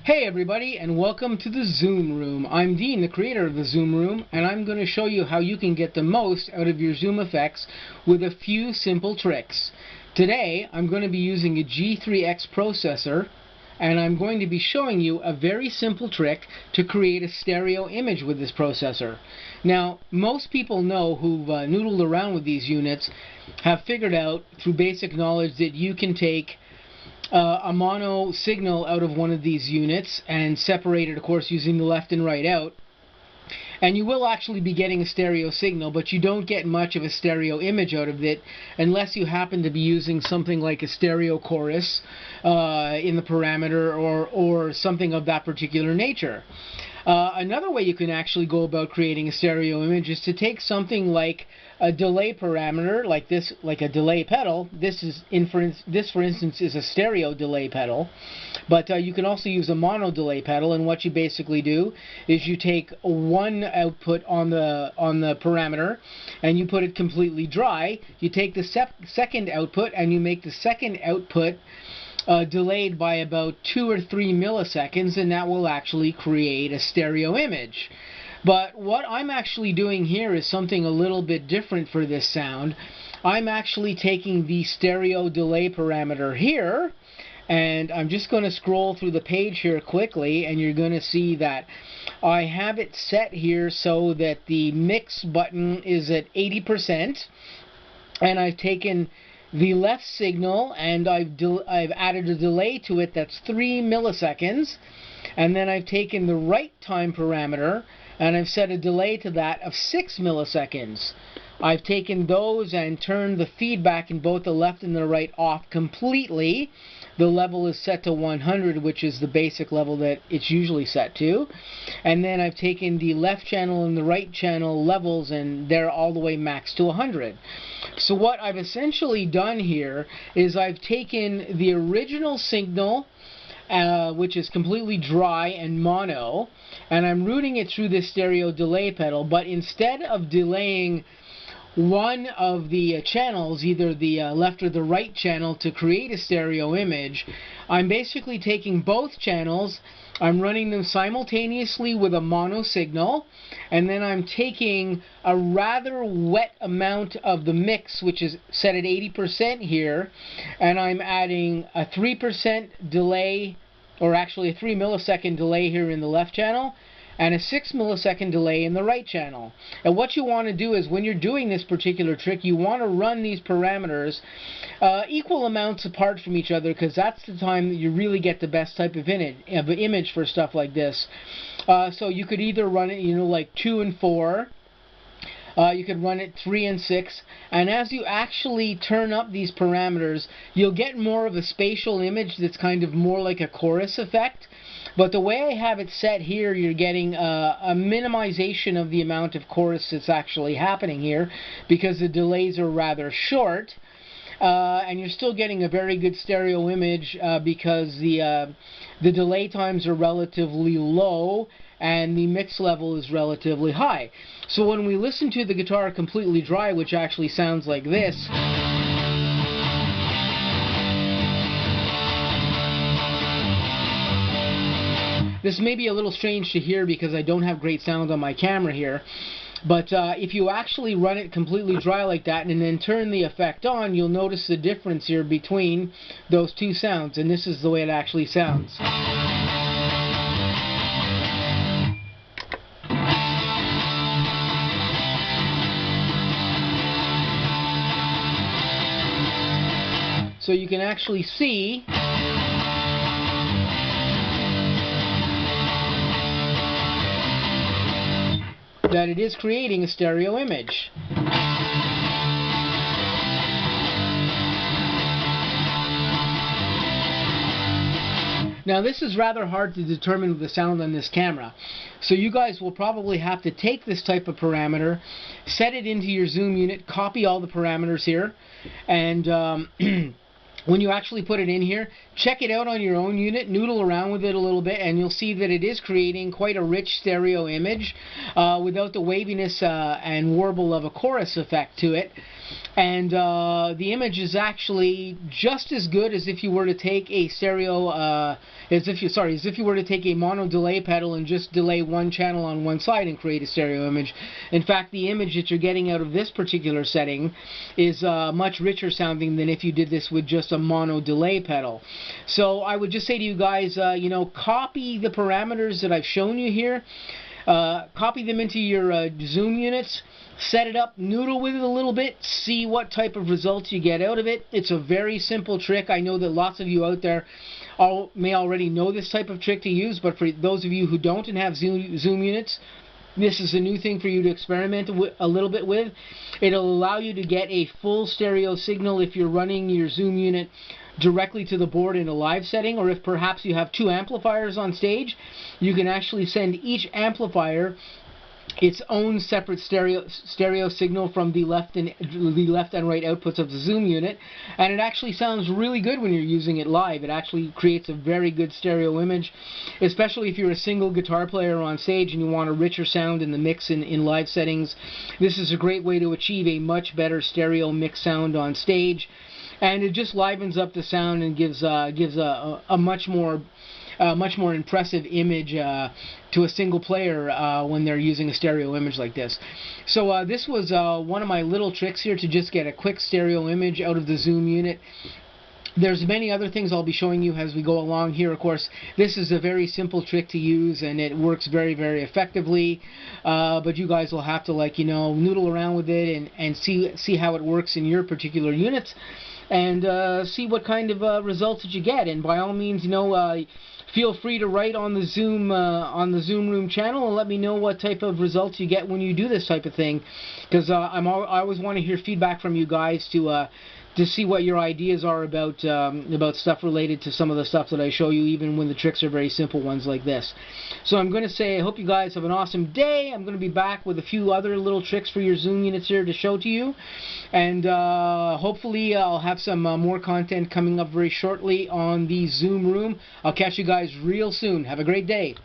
Hey everybody, and welcome to the Zoom Room. I'm Dean, the creator of the Zoom Room, and I'm going to show you how you can get the most out of your Zoom effects with a few simple tricks. Today, I'm going to be using a G3X processor, and I'm going to be showing you a very simple trick to create a stereo image with this processor. Now, most people know who've noodled around with these units have figured out through basic knowledge that you can take a mono signal out of one of these units and separate it, of course, using the left and right out. And you will actually be getting a stereo signal, but you don't get much of a stereo image out of it unless you happen to be using something like a stereo chorus in the parameter or something of that particular nature. Another way you can actually go about creating a stereo image is to take something like a delay parameter, like this, like a delay pedal. This, for instance, is a stereo delay pedal, but you can also use a mono delay pedal. And what you basically do is you take one output on the parameter, and you put it completely dry. You take the second output, and you make the second output delayed by about 2 or 3 milliseconds, and that will actually create a stereo image. But what I'm actually doing here is something a little bit different for this sound. I'm actually taking the stereo delay parameter here, and I'm just going to scroll through the page here quickly, and you're going to see that I have it set here so that the mix button is at 80%, and I've taken the left signal and I've added a delay to it that's 3 milliseconds, and then I've taken the right time parameter and I've set a delay to that of 6 milliseconds. I've taken those and turned the feedback in both the left and the right off completely. The level is set to 100, which is the basic level that it's usually set to. And then I've taken the left channel and the right channel levels, and they're all the way maxed to 100. So what I've essentially done here is I've taken the original signal, which is completely dry and mono, and I'm routing it through this stereo delay pedal, but instead of delaying one of the channels, either the left or the right channel, to create a stereo image, I'm basically taking both channels, I'm running them simultaneously with a mono signal, and then I'm taking a rather wet amount of the mix, which is set at 80% here, and I'm adding a 3% delay, or actually a 3 millisecond delay here in the left channel, and a 6 millisecond delay in the right channel. And what you want to do is, when you're doing this particular trick, you want to run these parameters equal amounts apart from each other, because that's the time that you really get the best type of image for stuff like this. So you could either run it, like 2 and 4. You could run it 3 and 6, and as you actually turn up these parameters, you'll get more of a spatial image that's kind of more like a chorus effect. But the way I have it set here, you're getting a minimization of the amount of chorus that's actually happening here, because the delays are rather short, and you're still getting a very good stereo image because the delay times are relatively low and the mix level is relatively high. So when we listen to the guitar completely dry, which actually sounds like this, this may be a little strange to hear because I don't have great sound on my camera here, but if you actually run it completely dry like that and then turn the effect on, you'll notice the difference here between those two sounds, and this is the way it actually sounds. So you can actually see that it is creating a stereo image. Now this is rather hard to determine with the sound on this camera, so you guys will probably have to take this type of parameter, set it into your Zoom unit, copy all the parameters here, and when you actually put it in here, check it out on your own unit, noodle around with it a little bit, and you'll see that it is creating quite a rich stereo image without the waviness and warble of a chorus effect to it. And the image is actually just as good as if you were to take a stereo, as if you were to take a mono delay pedal and just delay one channel on one side and create a stereo image. In fact, the image that you're getting out of this particular setting is much richer sounding than if you did this with just a mono delay pedal. So I would just say to you guys, you know, copy the parameters that I've shown you here. Copy them into your Zoom units, set it up, noodle with it a little bit, see what type of results you get out of it. It's a very simple trick. I know that lots of you out there may already know this type of trick to use, but for those of you who don't and have Zoom units, this is a new thing for you to experiment a little bit with. It'll allow you to get a full stereo signal if you're running your Zoom unit directly to the board in a live setting, or if perhaps you have two amplifiers on stage, you can actually send each amplifier its own separate stereo signal from the left and right outputs of the Zoom unit, and it actually sounds really good when you're using it live. It actually creates a very good stereo image, especially if you're a single guitar player on stage and you want a richer sound in the mix in live settings. This is a great way to achieve a much better stereo mix sound on stage, and it just livens up the sound and gives a much more impressive image to a single player when they're using a stereo image like this. So this was one of my little tricks here to just get a quick stereo image out of the Zoom unit. There's many other things I'll be showing you as we go along here. Of course, this is a very simple trick to use, and it works very, very effectively. But you guys will have to, like, you know, noodle around with it and see how it works in your particular units, and see what kind of results that you get. And by all means, you know, feel free to write on the Zoom Room channel and let me know what type of results you get when you do this type of thing, because I always want to hear feedback from you guys to see what your ideas are about stuff related to some of the stuff that I show you, even when the tricks are very simple ones like this. So I'm going to say I hope you guys have an awesome day. I'm going to be back with a few other little tricks for your Zoom units here to show to you, and hopefully I'll have some more content coming up very shortly on the Zoom Room. I'll catch you guys real soon. Have a great day.